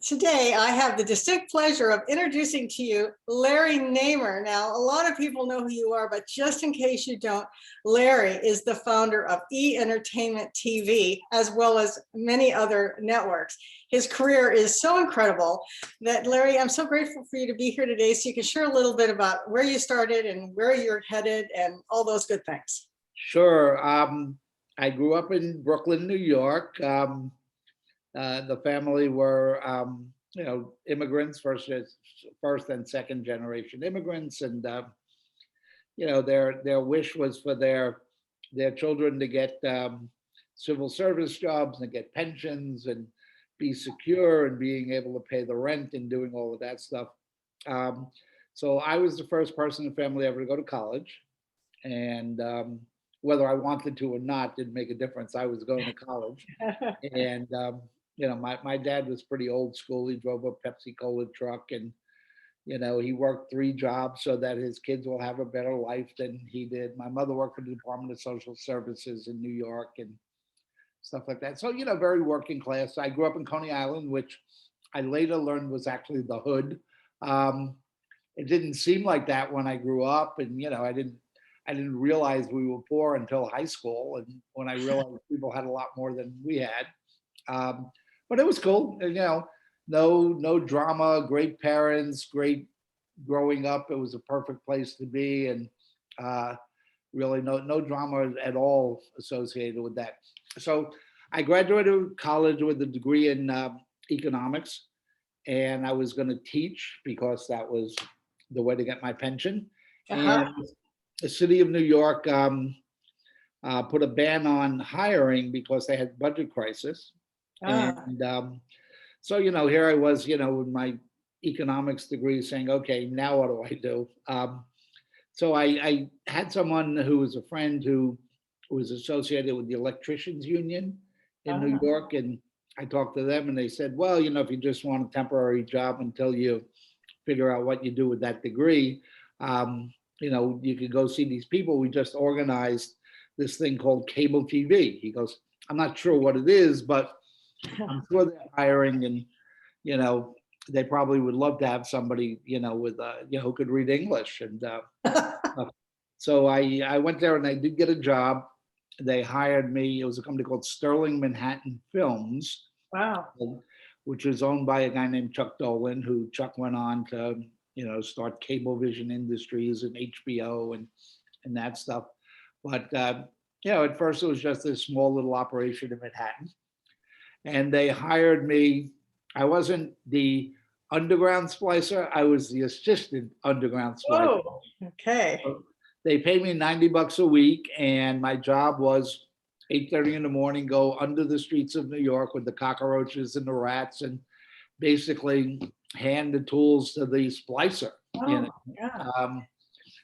Today, I have the distinct pleasure of introducing to you Larry NAMER. Now, a lot of people know who you are, but just in case you don't, Larry is the founder of 𝗓𝗓𝗡𝗏𝑚𝑒𝑛𝑡 TV, as well as many other networks. His career is so incredible that, Larry, I'm so grateful for you to be here today so you can share a little bit about where you started and where you're headed and all those good things. Sure. I grew up in Brooklyn, New York. The family were, immigrants, first and second generation immigrants, and their wish was for their children to get civil service jobs and get pensions and be secure and being able to pay the rent and doing all of that stuff. So I was the first person in the family ever to go to college, and whether I wanted to or not didn't make a difference. I was going to college, and my dad was pretty old school. He drove a Pepsi Cola truck, and he worked 3 jobs so that his kids will have a better life than he did. My mother worked for the Department of Social Services in New York and stuff like that. So very working class. I grew up in Coney Island, which I later learned was actually the hood. It didn't seem like that when I grew up, and I didn't realize we were poor until high school, and when I realized people had a lot more than we had. But it was cool, no drama, great parents, great growing up. It was a perfect place to be, and really no drama at all associated with that. So I graduated college with a degree in economics, and I was going to teach because that was the way to get my pension. And the city of New York put a ban on hiring because they had budget crisis. And so, here I was, with my economics degree saying, okay, now what do I do? So I had someone who was a friend who was associated with the electricians union in New York. And I talked to them and they said, well, if you just want a temporary job until you figure out what you do with that degree, you could go see these people. We just organized this thing called cable TV. He goes, I'm not sure what it is, but I'm sure they're hiring, and they probably would love to have somebody with who could read English. And so I went there and I did get a job. They hired me. It was a company called Sterling Manhattan Films. Wow. Which was owned by a guy named Chuck Dolan, who Chuck went on to start Cablevision Industries and HBO and that stuff. But at first it was just this small little operation in Manhattan. And they hired me. I wasn't the underground splicer. I was the assistant underground splicer. Oh, okay. So they paid me $90 a week, and my job was 8:30 in the morning, go under the streets of New York with the cockroaches and the rats, and basically hand the tools to the splicer,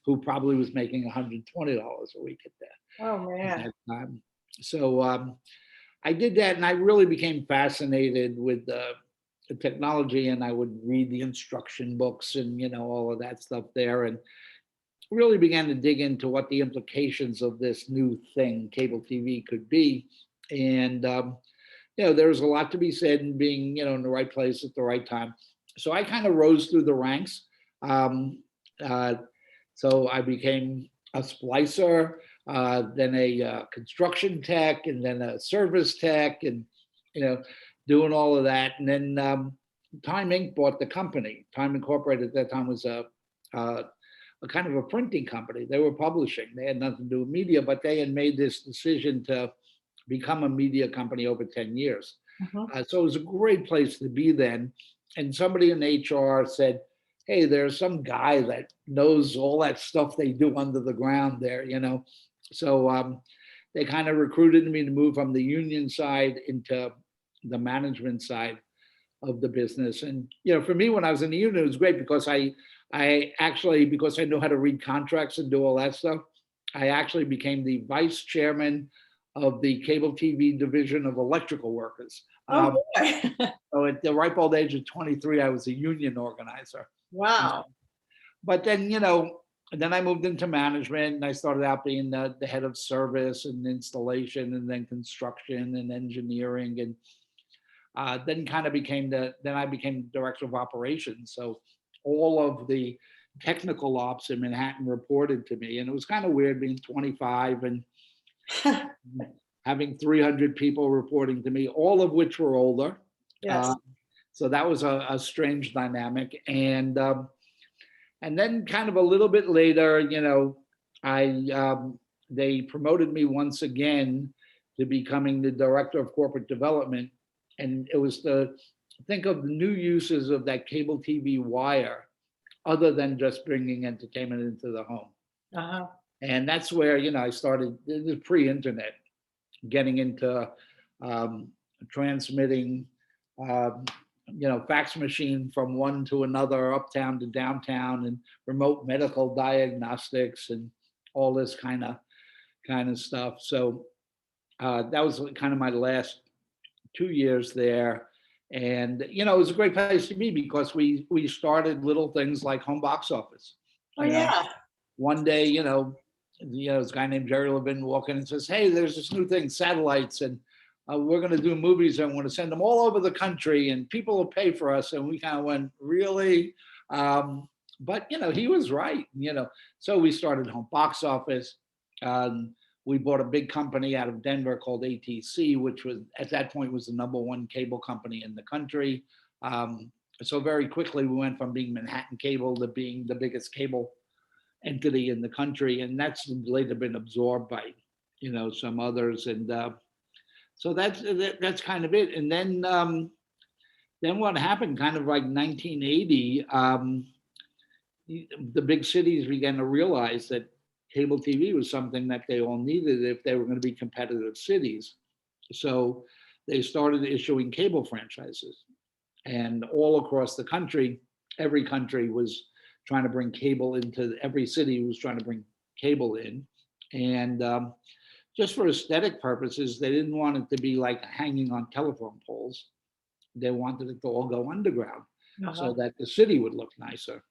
who probably was making $120 a week at that. Oh man! At that time. So I did that, and I really became fascinated with the technology, and I would read the instruction books and all of that stuff there, and really began to dig into what the implications of this new thing, cable TV, could be. And there was a lot to be said in being in the right place at the right time. So I kind of rose through the ranks. So I became a splicer, then a construction tech, and then a service tech, and doing all of that. And then Time Inc. bought the company. Time Incorporated at that time was a kind of a printing company. They were publishing. They had nothing to do with media, but they had made this decision to become a media company over 10 years. So it was a great place to be then. And somebody in HR said, hey, there's some guy that knows all that stuff they do under the ground there, So they kind of recruited me to move from the union side into the management side of the business. And, for me, when I was in the union, it was great because I actually, because I know how to read contracts and do all that stuff, I actually became the vice chairman of the cable TV division of electrical workers. Oh, boy. So at the ripe old age of 23, I was a union organizer. Wow. But then, then I moved into management, and I started out being the head of service and installation, and then construction and engineering. And then kind of became then I became director of operations. So all of the technical ops in Manhattan reported to me. And it was kind of weird being 25 and having 300 people reporting to me, all of which were older. Yes. So that was a strange dynamic. And then kind of a little bit later, they promoted me once again to becoming the director of corporate development. And it was to think of the new uses of that cable TV wire, other than just bringing entertainment into the home. Uh-huh. And that's where, I started, this is pre-internet, getting into transmitting, fax machine from one to another, uptown to downtown, and remote medical diagnostics and all this kind of stuff. So that was kind of my last 2 years there. And, it was a great place to be because we started little things like home box office. Oh, yeah. One day, this guy named Jerry Levin walked in and says, hey, there's this new thing, satellites, and we're going to do movies and we're going to send them all over the country and people will pay for us. And we kind of went, really? But, he was right, So we started home box office. We bought a big company out of Denver called ATC, which was at that point was the #1 cable company in the country. So very quickly we went from being Manhattan Cable to being the biggest cable entity in the country, and that's later been absorbed by some others. And so that's kind of it. And then what happened, kind of like 1980, the big cities began to realize that cable TV was something that they all needed if they were going to be competitive cities. So they started issuing cable franchises. And all across the country, every country was trying to bring cable into, every city was trying to bring cable in. And just for aesthetic purposes, they didn't want it to be like hanging on telephone poles. They wanted it to all go underground so that the city would look nicer.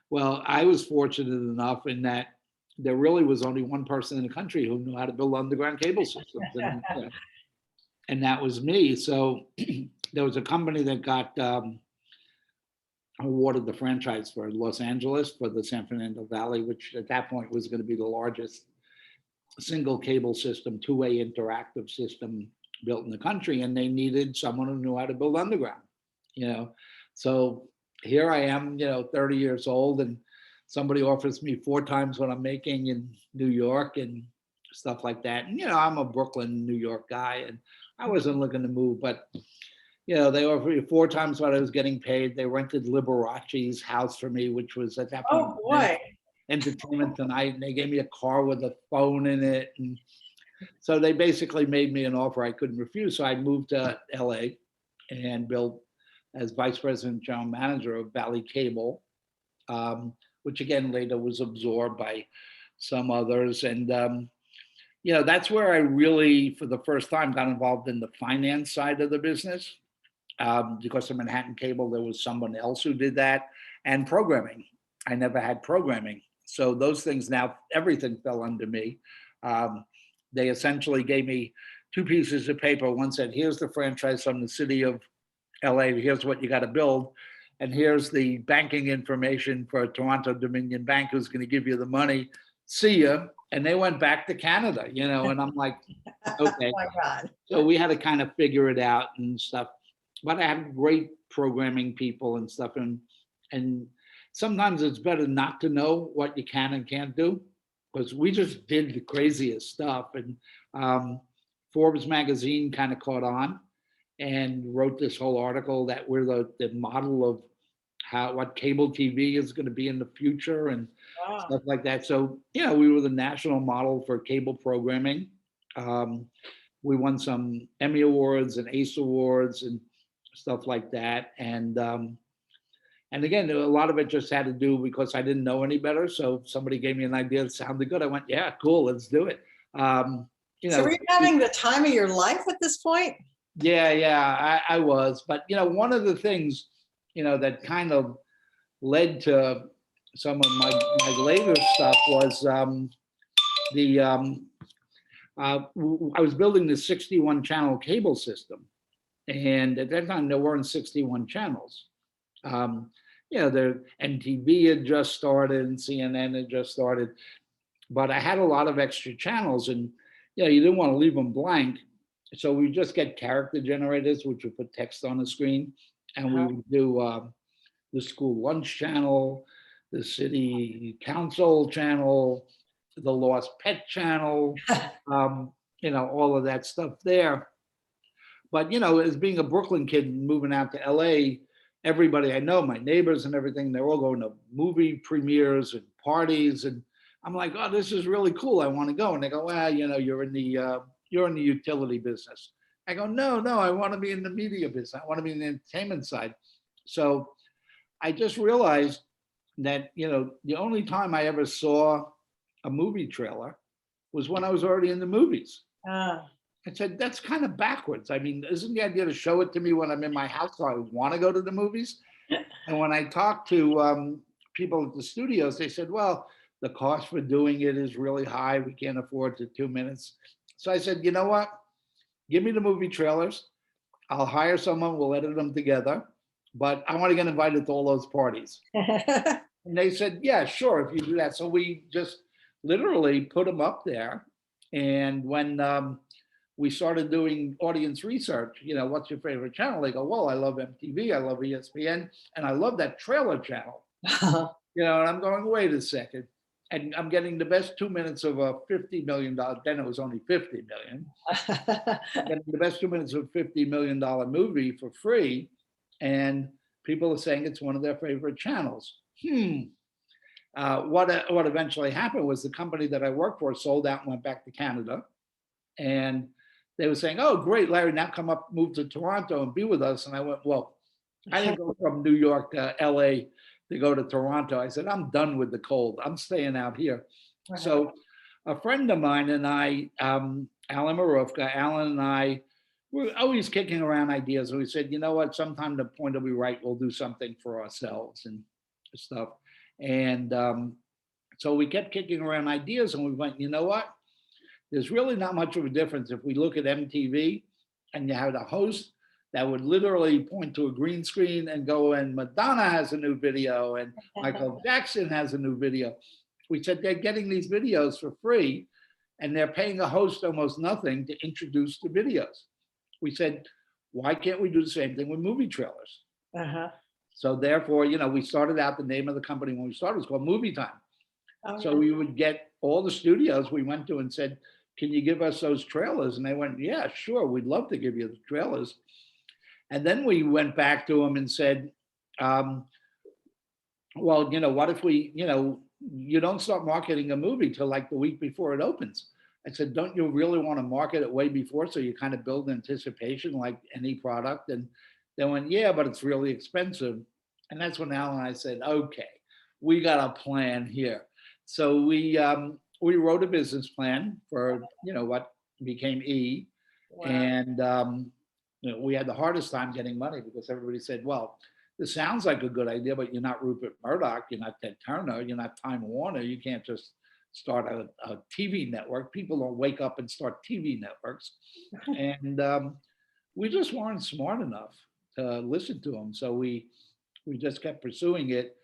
Well, I was fortunate enough in that there really was only one person in the country who knew how to build underground cable systems, and that was me. So there was a company that got awarded the franchise for Los Angeles for the San Fernando Valley, which at that point was going to be the largest single cable system, two-way interactive system built in the country, and they needed someone who knew how to build underground. So here I am, 30 years old, and somebody offers me 4 times what I'm making in New York and stuff like that. And, I'm a Brooklyn, New York guy, and I wasn't looking to move, but, they offered me 4 times what I was getting paid. They rented Liberace's house for me, which was at that point, Oh, boy. Entertainment Tonight, and they gave me a car with a phone in it. And so they basically made me an offer I couldn't refuse. So I moved to LA and built as vice president general manager of Valley Cable, which again later was absorbed by some others. And that's where I really, for the first time, got involved in the finance side of the business. Because of Manhattan Cable, there was someone else who did that, and programming. I never had programming. So those things now, everything fell under me. They essentially gave me 2 pieces of paper. One said, here's the franchise from the city of LA, here's what you got to build. And here's the banking information for Toronto Dominion Bank, who's going to give you the money. See ya. And they went back to Canada, and I'm like, okay. Oh, my God. So we had to kind of figure it out and stuff. But I have great programming people and stuff. And sometimes it's better not to know what you can and can't do, because we just did the craziest stuff. And Forbes magazine kind of caught on and wrote this whole article that we're the model of what cable TV is going to be in the future and stuff like that. So, we were the national model for cable programming. We won some Emmy Awards and ACE Awards and stuff like that. And again, a lot of it just had to do because I didn't know any better. So somebody gave me an idea that sounded good. I went, yeah, cool, let's do it. So were you having the time of your life at this point? Yeah, I was. But, one of the things, that kind of led to some of my later stuff was I was building the 61 channel cable system. And at that time, there weren't 61 channels. The NTV had just started and CNN had just started, but I had a lot of extra channels, and you didn't want to leave them blank. So we just get character generators, which would put text on the screen, and we would do the school lunch channel, the city council channel, the lost pet channel, all of that stuff there. But, as being a Brooklyn kid moving out to LA, everybody I know, my neighbors and everything, they're all going to movie premieres and parties. And I'm like, oh, this is really cool. I want to go. And they go, well, you're in the utility business. I go, no, I want to be in the media business. I want to be in the entertainment side. So I just realized that, the only time I ever saw a movie trailer was when I was already in the movies. I said, that's kind of backwards. I mean, isn't the idea to show it to me when I'm in my house, so I want to go to the movies? And when I talked to people at the studios, they said, well, the cost for doing it is really high. We can't afford the 2 minutes. So I said, you know what? Give me the movie trailers. I'll hire someone. We'll edit them together. But I want to get invited to all those parties. And they said, yeah, sure, if you do that. So we just literally put them up there. And when we started doing audience research, what's your favorite channel? They go, well, I love MTV, I love ESPN, and I love that trailer channel. And I'm going, wait a second. And I'm getting the best 2 minutes of a $50 million, then it was only 50 million. Getting the best 2 minutes of a $50 million movie for free. And people are saying it's one of their favorite channels. What eventually happened was the company that I worked for sold out and went back to Canada. And they were saying, oh, great, Larry, now come up, move to Toronto and be with us. And I went, well, I didn't go from New York to LA to go to Toronto. I said, I'm done with the cold. I'm staying out here. Right. So a friend of mine and I, Alan Marufka, Alan and I were always kicking around ideas. And we said, you know what, sometime the point will be right. We'll do something for ourselves and stuff. And so we kept kicking around ideas and we went, you know what? There's really not much of a difference if we look at MTV and you have a host that would literally point to a green screen and go, and Madonna has a new video and Michael Jackson has a new video. We said they're getting these videos for free and they're paying a host almost nothing to introduce the videos. We said, why can't we do the same thing with movie trailers? So therefore, we started out, the name of the company when we started was called Movie Time. So we would get all the studios we went to and said, can you give us those trailers? And they went, yeah, sure, we'd love to give you the trailers. And then we went back to them and said, well, what if we, you don't start marketing a movie till like the week before it opens. I said, don't you really want to market it way before so you kind of build anticipation like any product? And they went, yeah, but it's really expensive. And that's when Alan and I said, okay, we got a plan here. So we wrote a business plan for, what became E. Wow. And we had the hardest time getting money because everybody said, well, this sounds like a good idea, but you're not Rupert Murdoch, you're not Ted Turner, you're not Time Warner, you can't just start a TV network. People don't wake up and start TV networks. And we just weren't smart enough to listen to them. So we just kept pursuing it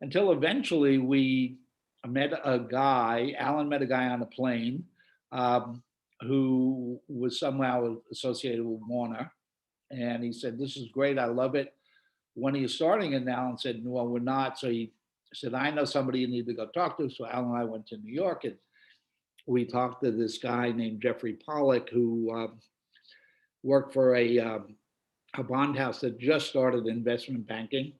until eventually we met a guy, Alan met a guy on a plane who was somehow associated with Warner. And he said, this is great, I love it. When are you starting? And Alan said, well, we're not. So he said, I know somebody you need to go talk to. So Alan and I went to New York and we talked to this guy named Jeffrey Pollack who worked for a bond house that just started investment banking.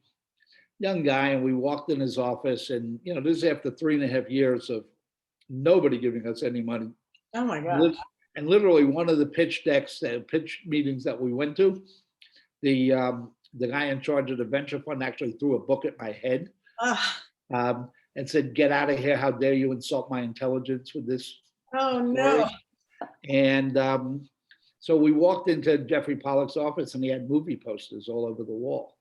Young guy, and we walked in his office and, this is after 3.5 years of nobody giving us any money. Oh my God. And literally one of the pitch decks, pitch meetings that we went to, the guy in charge of the venture fund actually threw a book at my head and said, get out of here. How dare you insult my intelligence with this? Oh no. And so we walked into Jeffrey Pollack's office and he had movie posters all over the wall.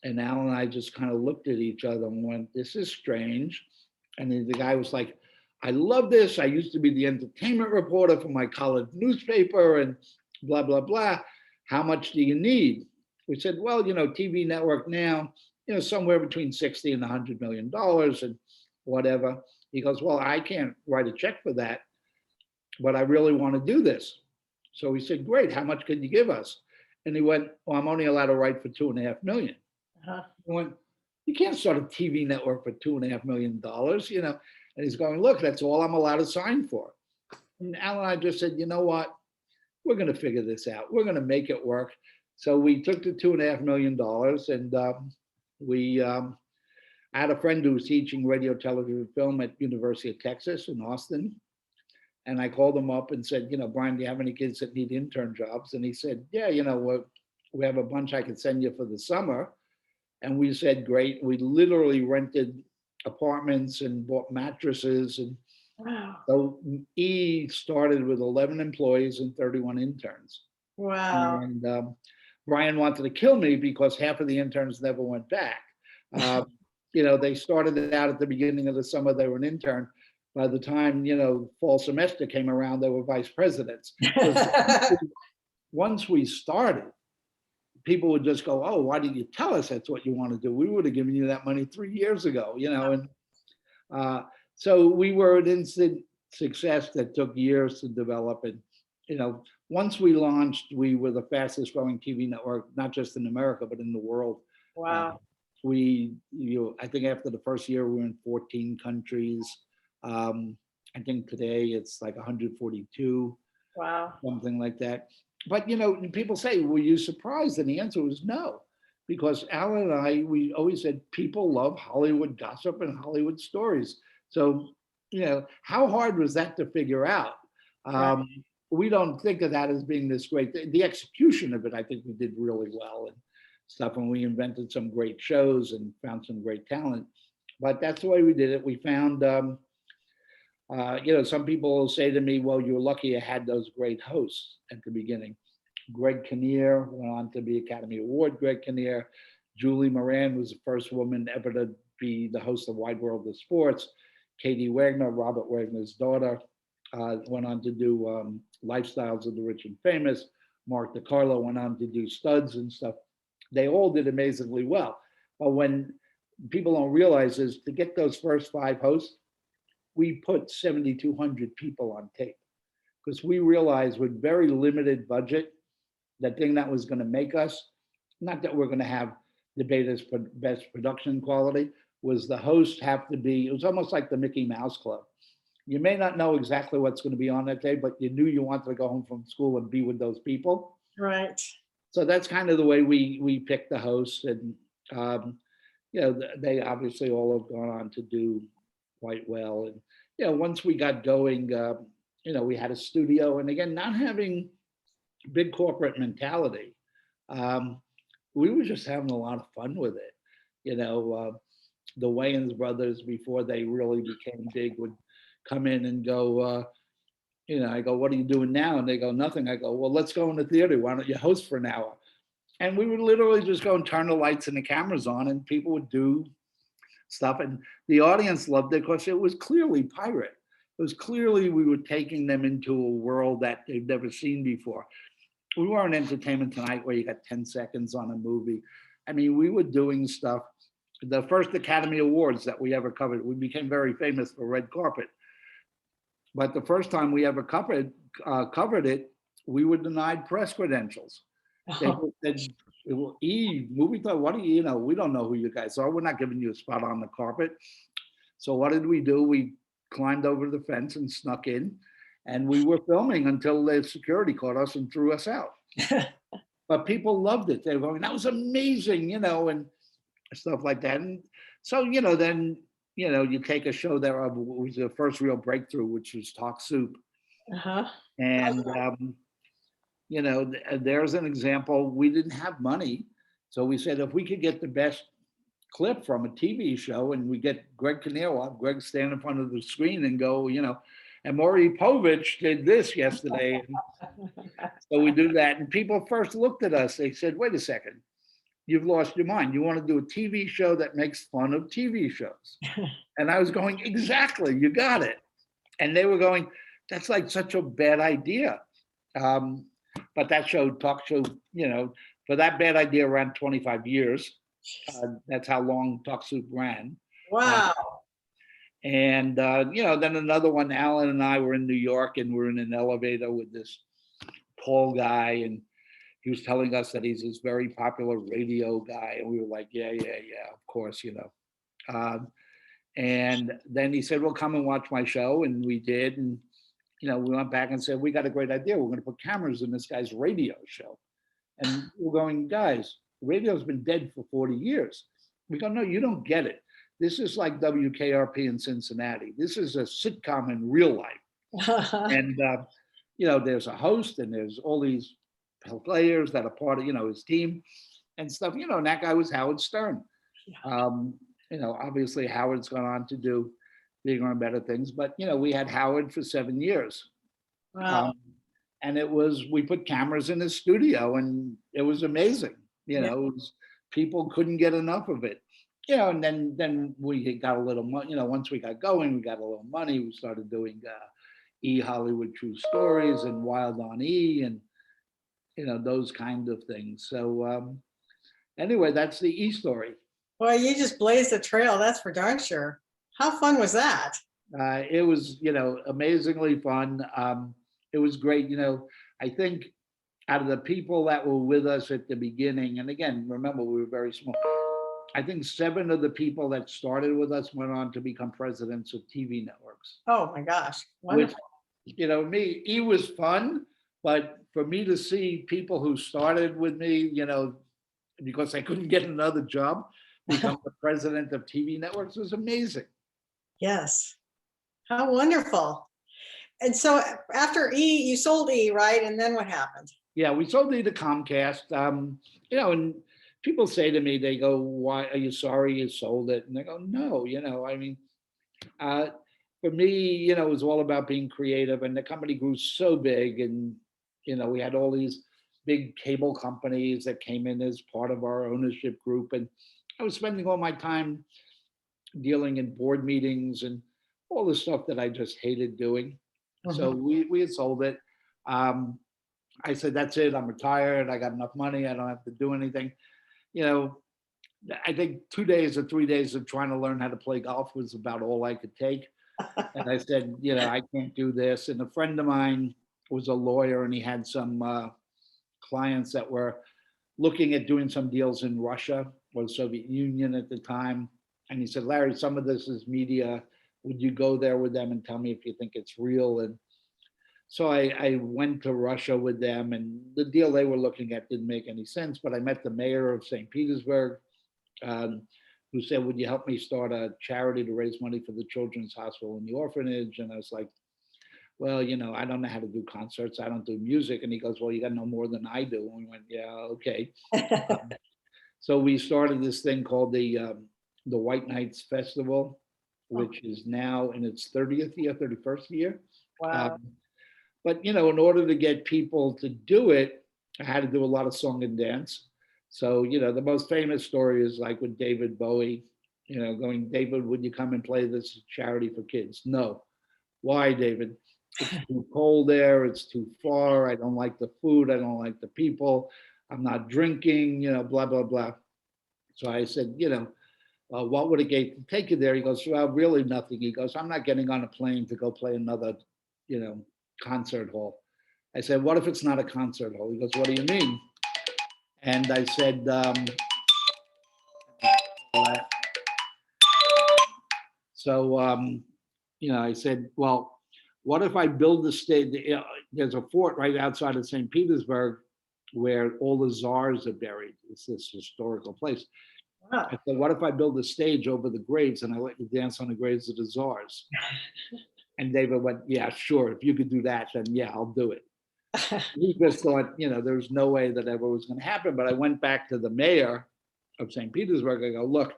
And Alan and I just kind of looked at each other and went, this is strange. And then the guy was like, I love this. I used to be the entertainment reporter for my college newspaper and blah, blah, blah. how much do you need? We said, well, TV network now, somewhere between 60 and $100 million and whatever. He goes, well, I can't write a check for that, but I really want to do this. So we said, great, how much can you give us? And he went, well, I'm only allowed to write for $2.5 million. I went, you can't start a TV network for $2.5 million, And he's going, look, that's all I'm allowed to sign for. And Al and I just said, you know what? We're going to figure this out. We're going to make it work. So we took the $2.5 million and we I had a friend who was teaching radio, television, film at University of Texas in Austin. And I called him up and said, Brian, do you have any kids that need intern jobs? And he said, yeah, we have a bunch I could send you for the summer. And we said, great. We literally rented apartments and bought mattresses. And Wow. so E started with 11 employees and 31 interns. Wow. And Brian wanted to kill me because half of the interns never went back. They started out at the beginning of the summer, they were an intern. By the time, fall semester came around, they were vice presidents. Once we started, people would just go, oh, why did you tell us that's what you want to do? We would have given you that money 3 years ago, And so we were an instant success that took years to develop. And, once we launched, we were the fastest growing TV network, not just in America, but in the world. Wow. I think after the first year, we were in 14 countries. I think today it's like 142. Wow. Something like that. But, people say, were you surprised? And the answer was no, because Alan and we always said people love Hollywood gossip and Hollywood stories. So, how hard was that to figure out? Right. We don't think of that as being this great. The execution of it, I think we did really well and stuff. And we invented some great shows and found some great talent. But that's the way we did it. We found, some people say to me, well, you're lucky you had those great hosts at the beginning. 𝗏𝗘𝗏𝗏 went on to be Academy Award 𝗏𝗏𝗏𝗏. Julie Moran was the first woman ever to be the host of Wide World of Sports. Katie Wagner, Robert Wagner's daughter, went on to do Lifestyles of the Rich and Famous. Mark DiCarlo went on to do Studs and stuff. They all did amazingly well. But when people don't realize is to get those first 5 hosts, we put 7,200 people on tape because we realized with very limited budget, the thing that was going to make us, not that we're going to have the best production quality, was the host have to be, it was almost like the Mickey Mouse Club. You may not know exactly what's going to be on that day, but you knew you wanted to go home from school and be with those people. Right. So that's kind of the way we picked the hosts. And, they obviously all have gone on to do quite well. And, once we got going, we had a studio. And again, not having big corporate mentality, we were just having a lot of fun with it. The Wayans brothers, before they really became big, would come in and go, I go, what are you doing now? And they go, nothing. I go, well, let's go in the theater. Why don't you host for an hour? And we would literally just go and turn the lights and the cameras on and people would do stuff. And the audience loved it because it was clearly pirate. It was clearly we were taking them into a world that they've never seen before. We weren't Entertainment Tonight where you got 10 seconds on a movie. I mean, we were doing stuff. The first Academy Awards that we ever covered, we became very famous for red carpet. But the first time we ever covered it, we were denied press credentials. They said, movie club, what do you know? We don't know who you guys are. We're not giving you a spot on the carpet. So what did we do? We climbed over the fence and snuck in, and we were filming until the security caught us and threw us out. But people loved it. They were going, that was amazing, and stuff like that. And so, then, you take a show that was the first real breakthrough, which was Talk Soup. Uh-huh. And, there's an example. We didn't have money. So we said, if we could get the best clip from a TV show and we get Greg Kinnear, we'll have Greg stand in front of the screen and go, and Maury Povich did this yesterday. So we do that. And people first looked at us. They said, wait a second, you've lost your mind. You want to do a TV show that makes fun of TV shows. And I was going, exactly, you got it. And they were going, that's like such a bad idea. but that show, talk show, for that bad idea ran 25 years. That's how long Talk Soup ran. Wow. And, then another one, Alan and I were in New York, and we're in an elevator with this tall guy, and he was telling us that he's this very popular radio guy. And we were like, yeah, of course, and then he said, well, come and watch my show. And we did. And, we went back and said, we got a great idea. We're going to put cameras in this guy's radio show. And we're going, guys, radio's been dead for 40 years. We go, no, you don't get it. This is like WKRP in Cincinnati. This is a sitcom in real life. And, there's a host and there's all these players that are part of, his team and stuff, and that guy was Howard Stern. Obviously Howard's gone on to do bigger and better things, but, we had Howard for 7 years. Wow. And we put cameras in his studio, and it was amazing. People couldn't get enough of it. And then we got a little money, once we got going, we got a little money. We started doing Hollywood True Stories and Wild on E and, those kind of things. So anyway, that's the E story. Boy, you just blazed a trail, that's for darn sure. How fun was that? It was, amazingly fun. It was great. I think out of the people that were with us at the beginning, and again, remember, we were very small. I think 7 of the people that started with us went on to become presidents of TV networks. Oh my gosh, wonderful. Which, it was fun, but for me to see people who started with me, because I couldn't get another job, become the president of TV networks was amazing. Yes, how wonderful. And so after E, you sold E, right? And then what happened? Yeah, we sold E to Comcast, and people say to me, they go, why are you sorry you sold it? And they go, no, for me, it was all about being creative, and the company grew so big, and, we had all these big cable companies that came in as part of our ownership group. And I was spending all my time dealing in board meetings and all the stuff that I just hated doing. So we had sold it. I said, that's it, I'm retired, I got enough money, I don't have to do anything. I think 2 days or 3 days of trying to learn how to play golf was about all I could take. And I said, I can't do this. And a friend of mine was a lawyer, and he had some clients that were looking at doing some deals in Russia or the Soviet Union at the time. And he said, Larry, some of this is media. Would you go there with them and tell me if you think it's real? And so I went to Russia with them, and the deal they were looking at didn't make any sense. But I met the mayor of St. Petersburg, who said, would you help me start a charity to raise money for the Children's Hospital and the orphanage? And I was like, well, I don't know how to do concerts. I don't do music. And he goes, well, you got to know more than I do. And we went, yeah, okay. So we started this thing called the White Nights Festival, which is now in its 30th year, 31st year. Wow. But, in order to get people to do it, I had to do a lot of song and dance. So, the most famous story is like with David Bowie, going, David, would you come and play this charity for kids? No. Why, David? It's too cold there. It's too far. I don't like the food. I don't like the people. I'm not drinking, blah, blah, blah. So I said, what would it take you there? He goes, well, really nothing. He goes, I'm not getting on a plane to go play another, concert hall. I said, what if it's not a concert hall? He goes, what do you mean? And I said, I said, well, what if I build the stage? There's a fort right outside of St. Petersburg where all the czars are buried. It's this historical place. Wow. I said, what if I build a stage over the graves and I let you dance on the graves of the czars? And David went, yeah, sure. If you could do that, then yeah, I'll do it. He just thought, there's no way that ever was going to happen. But I went back to the mayor of St. Petersburg. I go, look,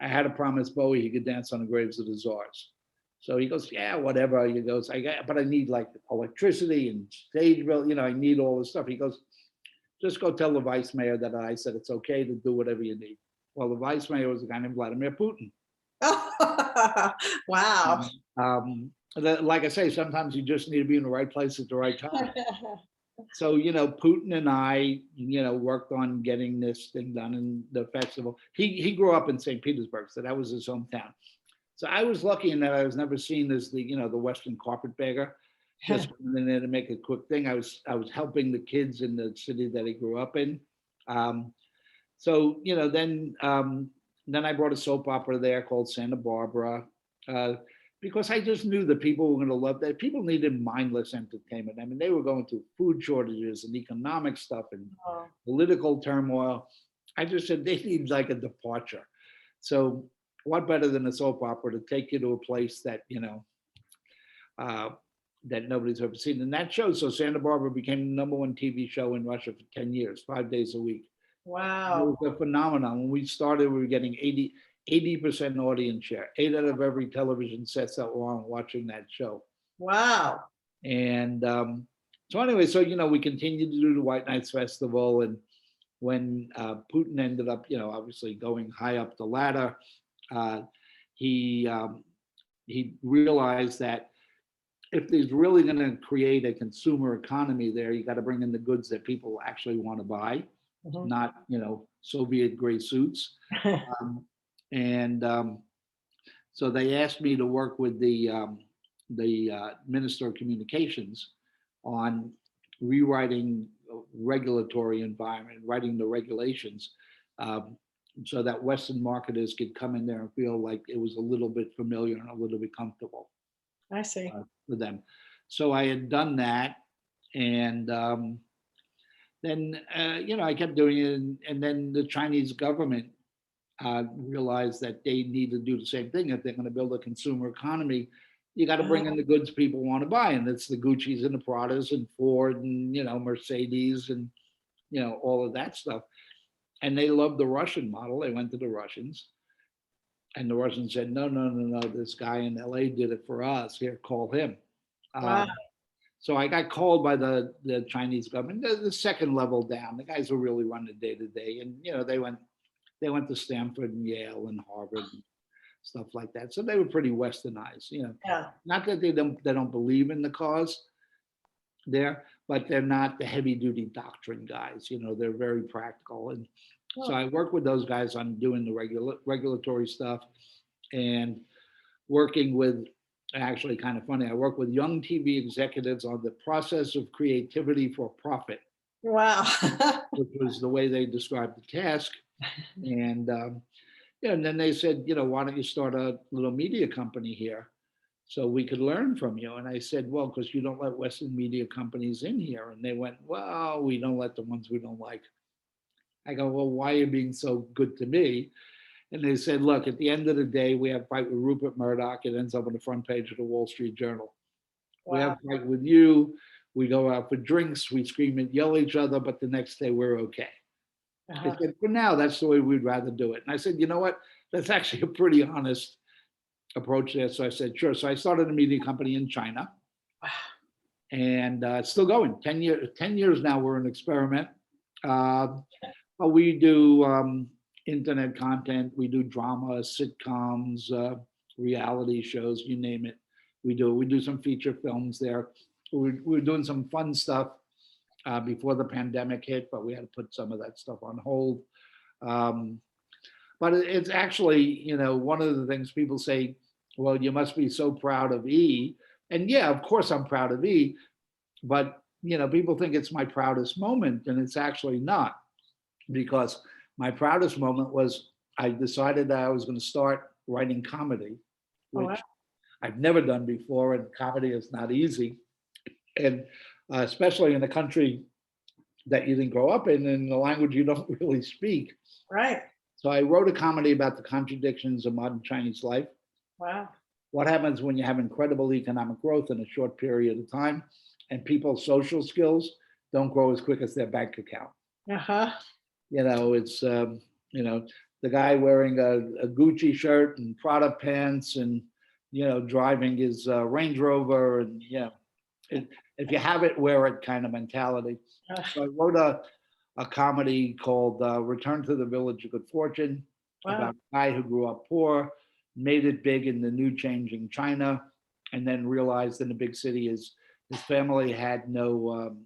I had to promise Bowie he could dance on the graves of the czars. So he goes, yeah, whatever. He goes, but I need like electricity and stage, I need all this stuff. He goes, just go tell the vice mayor that I said it's okay to do whatever you need. Well, the vice mayor was a guy named Vladimir Putin. Wow. Like I say, sometimes you just need to be in the right place at the right time. So, Putin and I, worked on getting this thing done in the festival. He grew up in St. Petersburg, so that was his hometown. So I was lucky in that I was never seen as the Western carpetbagger, just coming in there to make a quick thing. I was helping the kids in the city that he grew up in. So, then I brought a soap opera there called Santa Barbara, because I just knew that people were going to love that. People needed mindless entertainment. I mean, they were going through food shortages and economic stuff and Oh, political turmoil. I just said they need like a departure. So what better than a soap opera to take you to a place that, uh, that nobody's ever seen. And that show, so Santa Barbara became the #1 TV show in Russia for 10 years, 5 days a week. It wow. was a phenomenon. When we started, we were getting 80% audience share. 8 out of every television sets that were on watching that show. Wow. And so anyway, so, we continued to do the White Nights Festival. And when Putin ended up, obviously going high up the ladder, he realized that if there's really going to create a consumer economy there, you got to bring in the goods that people actually want to buy, Mhm. not, Soviet gray suits. And so they asked me to work with the Minister of Communications on rewriting regulatory environment, writing the regulations, so that Western marketers could come in there and feel like it was a little bit familiar and a little bit comfortable I see. for them. So I had done that, and then I kept doing it, and then the Chinese government realized that they need to do the same thing. If they're going to build a consumer economy, you got to bring in the goods people want to buy, and it's the Gucci's and the Pradas and Ford and Mercedes and all of that stuff. And they loved the Russian model. They went to the Russians, and the Russians said, no, no, no, no, this guy in LA did it for us. Here, call him. Wow. So I got called by the Chinese government, the second level down, the guys who really run the day to day, and they went to Stanford and Yale and Harvard and stuff like that. So they were pretty westernized. Yeah. Not that they don't believe in the cause there, but they're not the heavy duty doctrine guys. They're very practical. And so I work with those guys on doing the regulatory stuff, and working with, actually kind of funny, I work with young TV executives on the process of creativity for profit, Wow. which was the way they described the task. And and then they said, why don't you start a little media company here so we could learn from you? And I said, well, because you don't let Western media companies in here. And they went, well, we don't let the ones we don't like. I go, well, why are you being so good to me? And they said, look, at the end of the day, we have a fight with Rupert Murdoch. It ends up on the front page of the Wall Street Journal. We have a fight with you. We go out for drinks. We scream and yell at each other, but the next day we're okay. I said, for now, that's the way we'd rather do it. And I said, you know what? That's actually a pretty honest approach there. So I said, sure. So I started a media company in China. And it's still going. 10 years now, we're an experiment. But we do internet content. We do drama, sitcoms, reality shows, you name it. We do some feature films there. We're doing some fun stuff before the pandemic hit, but we had to put some of that stuff on hold. But it's actually, one of the things people say, well, you must be so proud of E. And yeah, of course I'm proud of E, but people think it's my proudest moment, and it's actually not, because my proudest moment was I decided that I was going to start writing comedy, which I've never done before, and comedy is not easy. And especially in a country that you didn't grow up in a language you don't really speak. Right. So I wrote a comedy about the contradictions of modern Chinese life. Wow. What happens when you have incredible economic growth in a short period of time, and people's social skills don't grow as quick as their bank account? It's the guy wearing a Gucci shirt and Prada pants and driving his Range Rover, and if you have it, wear it kind of mentality. So I wrote a comedy called Return to the Village of Good Fortune, about a guy who grew up poor, made it big in the new changing China, and then realized in the big city his family had no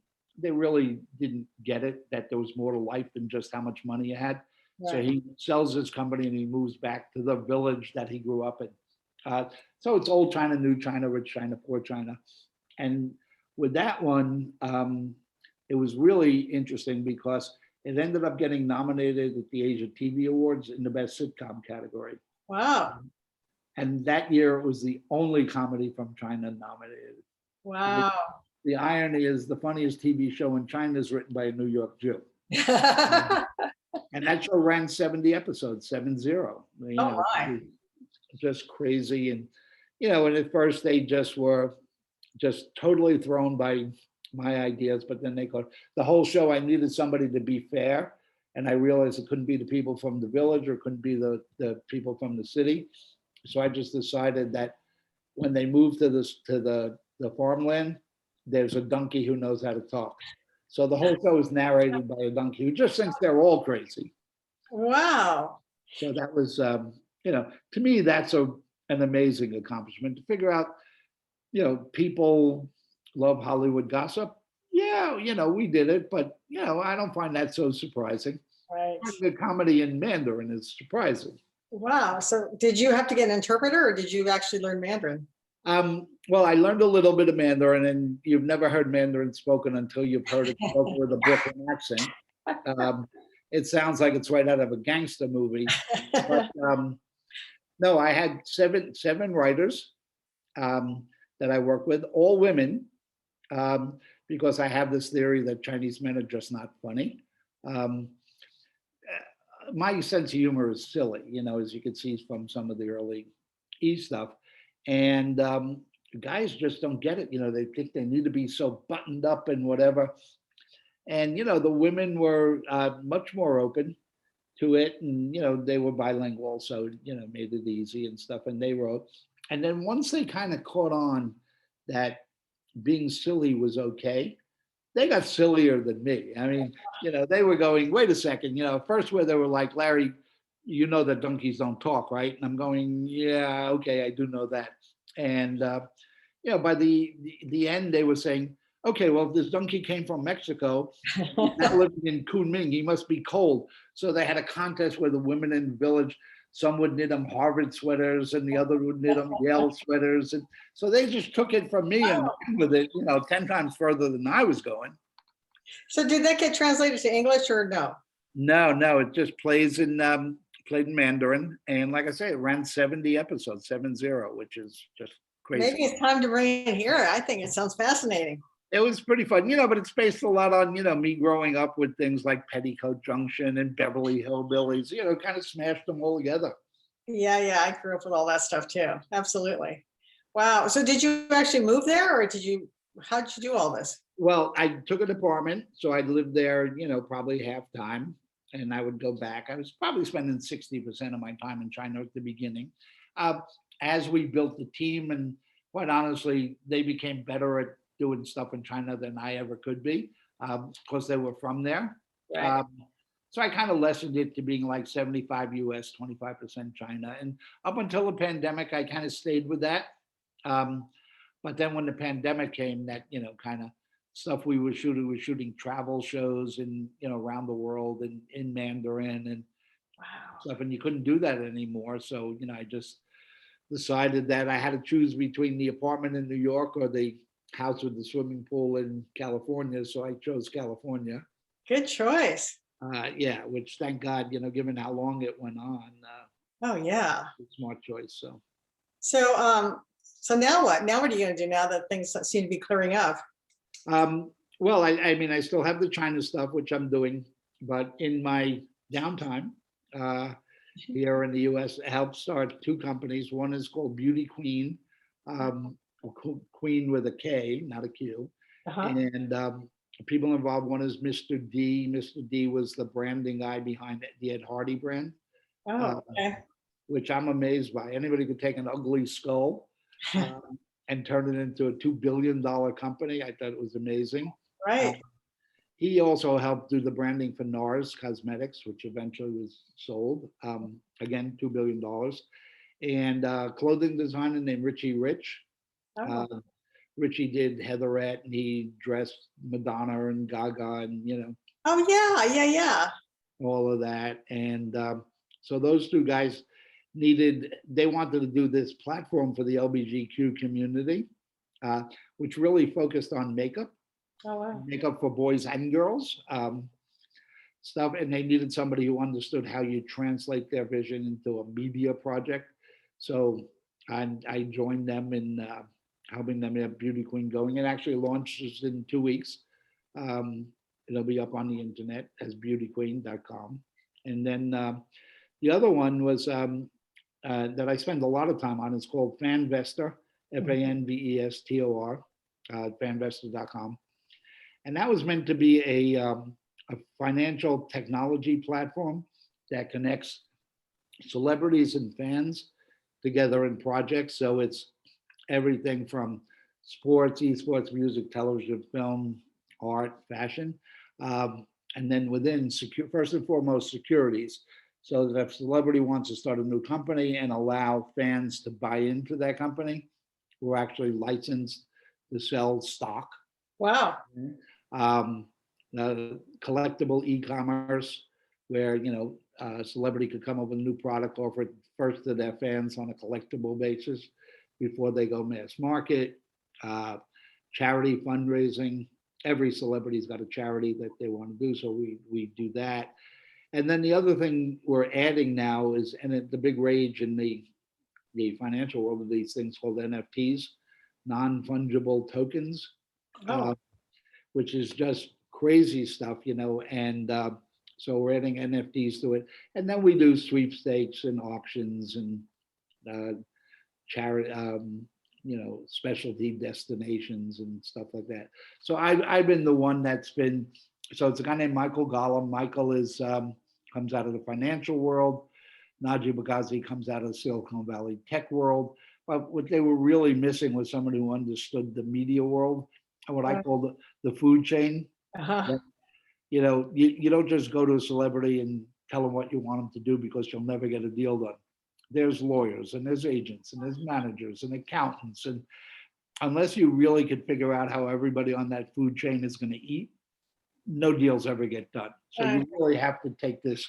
they really didn't get it, that there was more to life than just how much money you had. So Right. he sells his company and he moves back to the village that he grew up in. So it's old China, new China, rich China, poor China. And with that one, it was really interesting because it ended up getting nominated at the Asia TV Awards in the best sitcom category. Wow. And that year it was the only comedy from China nominated. Wow. The irony is the funniest TV show in China is written by a New York Jew. And that show ran 70 episodes, 70. You know, My. just crazy. And, you know, and at first they just were just totally thrown by my ideas, but then they go, the whole show, I needed somebody to be fair. And I realized it couldn't be the people from the village or couldn't be the people from the city. So I just decided that when they moved to the farmland, there's a donkey who knows how to talk. So the whole show is narrated by a donkey who just thinks they're all crazy. Wow. So that was, you know, to me, that's an amazing accomplishment to figure out, you know, people love Hollywood gossip. Yeah, you know, we did it, but, you know, I don't find that so surprising. Right. The comedy in Mandarin is surprising. Wow. So did you have to get an interpreter or did you actually learn Mandarin? Well, I learned a little bit of Mandarin, and you've never heard Mandarin spoken until you've heard it spoken with a Brooklyn accent. It sounds like it's right out of a gangster movie. But no, I had seven writers that I work with, all women, because I have this theory that Chinese men are just not funny. My sense of humor is silly, you know, as you can see from some of the early stuff. And guys just don't get it. You know, they think they need to be so buttoned up and whatever. And, you know, the women were much more open to it. And, you know, they were bilingual. So, you know, made it easy and stuff. And they wrote. And then once they kind of caught on that being silly was okay, they got sillier than me. I mean, you know, they were going, wait a second, you know, first where they were like, Larry, you know that donkeys don't talk, right? And I'm going, yeah, okay, I do know that. And, you know, by the end, they were saying, okay, well, if this donkey came from Mexico, now living in Kunming, he must be cold. So they had a contest where the women in the village, some would knit them Harvard sweaters and the other would knit them Yale sweaters. And so they just took it from me and ran with it, you know, 10 times further than I was going. So did that get translated to English or no? No, it just plays in played in Mandarin. And like I say, it ran 70 episodes, 70, which is just crazy. Maybe it's time to bring it here. I think it sounds fascinating. It was pretty fun, you know, but it's based a lot on, you know, me growing up with things like Petticoat Junction and Beverly Hillbillies, you know, kind of smashed them all together. Yeah, I grew up with all that stuff too. Absolutely. Wow. So did you actually move there or how did you do all this? Well, I took an apartment, so I lived there, you know, probably half time, and I would go back. I was probably spending 60% of my time in China at the beginning. As we built the team, and quite honestly, they became better at doing stuff in China than I ever could be, because they were from there. Right. So I kind of lessened it to being like 75 US, 25% China. And up until the pandemic, I kind of stayed with that. But then when the pandemic came, that, you know, kind of stuff we were shooting travel shows and, you know, around the world and in Mandarin and stuff, and you couldn't do that anymore. So, you know, I just decided that I had to choose between the apartment in New York or the house with the swimming pool in California. So I chose California. Good choice. Yeah, which thank God, you know, given how long it went on. Oh yeah. Smart choice. So now what? Now what are you going to do now that things seem to be clearing up? Well, I mean, I still have the China stuff, which I'm doing, but in my downtime here in the US, I helped start two companies. One is called Beauty Queen, Queen with a K, not a Q. And people involved, one is Mr. D. Mr. D was the branding guy behind the Ed Hardy brand. Oh, okay. Which I'm amazed by. Anybody could take an ugly skull and turn it into a $2 billion company. I thought it was amazing. Right. He also helped do the branding for NARS Cosmetics, which eventually was sold. Again, $2 billion. And clothing designer named Richie Rich, Richie did Heatherette, and he dressed Madonna and Gaga, and Oh yeah, yeah, yeah. all of that. And so those two guys they wanted to do this platform for the LGBTQ community, which really focused on makeup, Oh wow. makeup for boys and girls, stuff. And they needed somebody who understood how you translate their vision into a media project. So I joined them in helping them get Beauty Queen going. It actually launches in 2 weeks. It'll be up on the internet as beautyqueen.com. And then the other one was that I spend a lot of time on. It's called Fanvestor, FANVESTOR, fanvestor.com. And that was meant to be a financial technology platform that connects celebrities and fans together in projects. So it's everything from sports, esports, music, television, film, art, fashion. And then within first and foremost, securities. So that if a celebrity wants to start a new company and allow fans to buy into that company, we're actually licensed to sell stock. Wow. Collectible e-commerce, where a celebrity could come up with a new product, offer it first to their fans on a collectible basis before they go mass market. Charity fundraising. Every celebrity's got a charity that they want to do, so we do that. And then the other thing we're adding now is, and the big rage in the financial world of these things called NFTs, non-fungible tokens, which is just crazy stuff, and so we're adding NFTs to it. And then we do sweepstakes and auctions and charity, specialty destinations and stuff like that. So I've been the one that's been, so it's a guy named Michael Gollum. Michael is comes out of the financial world. 𝗦𝗢𝗥𝗘𝗏𝗏 comes out of the Silicon Valley tech world. But what they were really missing was someone who understood the media world, and what I call the food chain. Uh-huh. You don't just go to a celebrity and tell them what you want them to do, because you'll never get a deal done. There's lawyers and there's agents and there's managers and accountants, and unless you really could figure out how everybody on that food chain is going to eat, no deals ever get done. So you really have to take this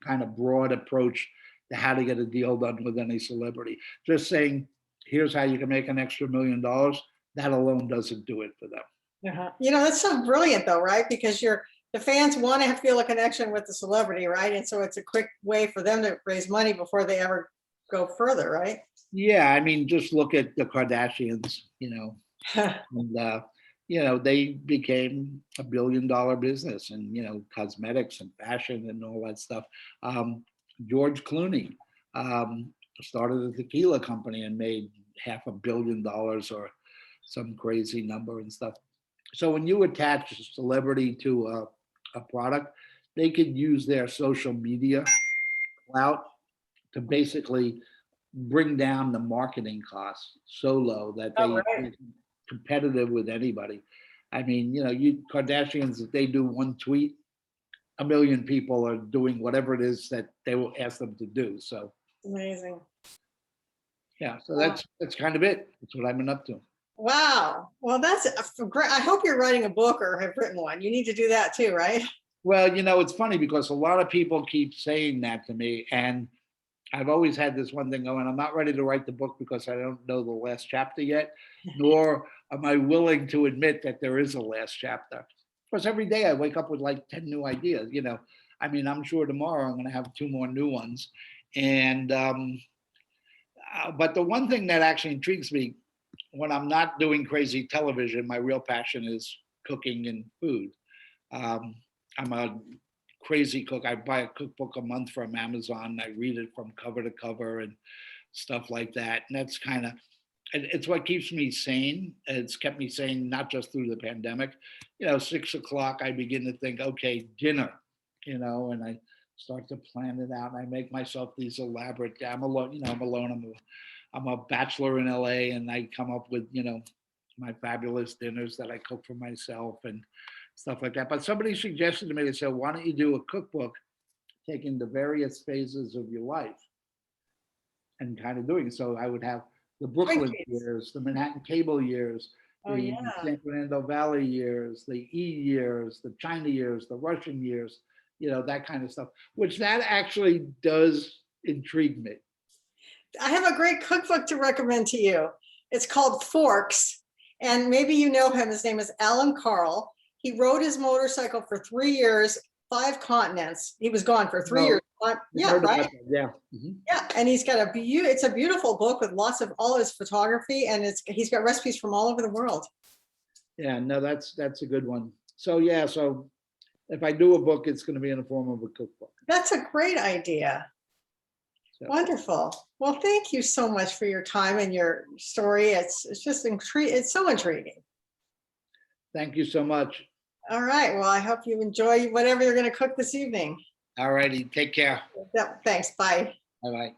kind of broad approach to how to get a deal done with any celebrity. Just saying, here's how you can make an extra $1 million, that alone doesn't do it for them. Uh-huh. That's so brilliant though, right? Because the fans want to feel a connection with the celebrity, right? And so it's a quick way for them to raise money before they ever go further, right? Yeah, I mean, just look at the Kardashians, and they became a $1 billion business, and cosmetics and fashion and all that stuff. George Clooney started a tequila company and made $500 million or some crazy number and stuff. So when you attach a celebrity to a product, they could use their social media clout to basically bring down the marketing costs so low that they are competitive with anybody. I mean, Kardashians, if they do one tweet, 1 million people are doing whatever it is that they will ask them to do. So amazing. Yeah, so that's kind of it. That's what I've been up to. Wow. Well, that's great. I hope you're writing a book or have written one. You need to do that too, right? Well, it's funny because a lot of people keep saying that to me, and I've always had this one thing going. I'm not ready to write the book because I don't know the last chapter yet, nor am I willing to admit that there is a last chapter. Because every day I wake up with like 10 new ideas. I mean, I'm sure tomorrow I'm going to have 2 more new ones. And but the one thing that actually intrigues me, when I'm not doing crazy television, my real passion is cooking and food. I'm a crazy cook. I buy a cookbook a month from Amazon. I read it from cover to cover and stuff like that. And that's kind of, it's what keeps me sane. It's kept me sane, not just through the pandemic. 6 o'clock, I begin to think, okay, dinner, and I start to plan it out. And I make myself these elaborate, I'm alone, I'm alone. I'm a bachelor in LA, and I come up with, my fabulous dinners that I cook for myself and stuff like that. But somebody suggested to me, they said, why don't you do a cookbook taking the various phases of your life and kind of doing it? So I would have the Brooklyn years, the Manhattan cable years, Oh, the yeah. San Fernando Valley years, the years, the China years, the Russian years, that kind of stuff, which that actually does intrigue me. I have a great cookbook to recommend to you. It's called Forks, and maybe you know him. His name is Alan Carl. He rode his motorcycle for 3 years, 5 continents. He was gone for 3 years. Yeah, right. Yeah. Mm-hmm. Yeah, and he's got it's a beautiful book with lots of all his photography, and he's got recipes from all over the world. Yeah, no, that's a good one. So yeah, so if I do a book, it's going to be in the form of a cookbook. That's a great idea. So. Wonderful. Well, thank you so much for your time and your story. It's just it's so intriguing. Thank you so much. All right. Well, I hope you enjoy whatever you're going to cook this evening. All righty. Take care. Yeah, thanks. Bye. Bye-bye.